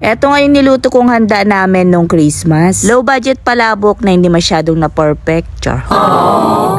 Eto nga yung niluto kong handa namin nung Christmas. Low budget palabok na hindi masyadong na perfect. Char.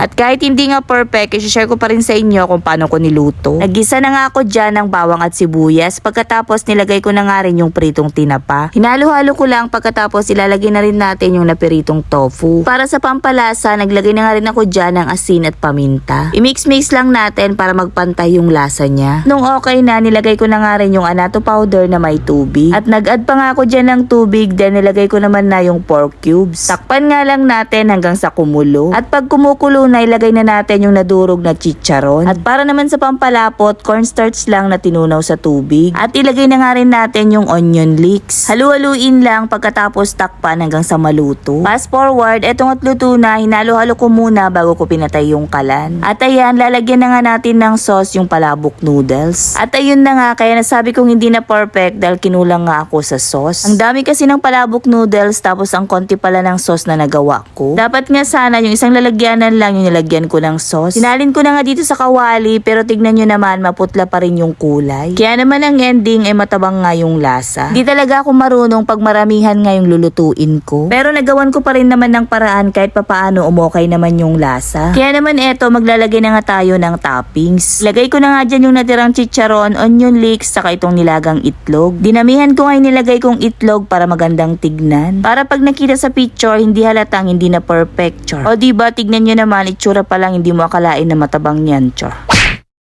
At kahit hindi nga perfect, i-share ko pa rin sa inyo kung paano ko niluto. Nagisa na nga ako dyan ng bawang at sibuyas. Pagkatapos nilagay ko na nga rin yung pritong tinapa. Hinalo-halo ko lang pagkatapos ilalagay na rin natin yung napiritong tofu. Para sa pampalasa, naglagay na nga rin ako dyan ng asin at paminta. I-mix-mix lang natin para magpantay yung lasa niya. Nung okay na, nilagay ko na nga rin yung anato powder na may tubig. At nag-add pa nga ako dyan ng tubig, then nilagay ko naman na yung pork cubes. Takpan nga lang natin hanggang sa kumulo. At pag kumukulo na, ilagay na natin yung nadurog na chicharon. At para naman sa pampalapot, cornstarch lang na tinunaw sa tubig. At ilagay na nga rin natin yung onion leeks. Halu-haluin lang pagkatapos takpan hanggang sa maluto. Fast forward, etong at luto na, hinalo-halo ko muna bago ko pinatay yung kalan. At ayan, lalagyan na nga natin ng sauce yung palabok noodles. At ayun na nga, kaya nasabi kong hindi na perfect dahil kinulang nga ako sa sauce. Ang dami kasi ng palabok noodles tapos ang konti pala ng sauce na nagawa ko. Dapat nga sana yung isang lalagyanan lang yung nilagyan ko ng sauce. Sinalin ko na nga dito sa kawali pero tignan nyo naman maputla pa rin yung kulay. Kaya naman ang ending ay matabang nga yung lasa. Di talaga ako marunong pag maramihan nga yung lulutuin ko. Pero nagawan ko pa rin naman ng paraan kahit papaano umokay naman yung lasa. Kaya naman eto, maglalagay na nga tayo ng toppings. Lagay ko na nga dyan yung natirang chicharon, onion leeks, saka itong nilagang itlog. Dinamihan ko nga yung nilagay kong itlog para magandang tignan. Para pag nakita sa picture, hindi halatang hindi na perfect. Char. O diba, tignan nyo naman, itsura pa lang hindi mo akalain na matabang yan. Char.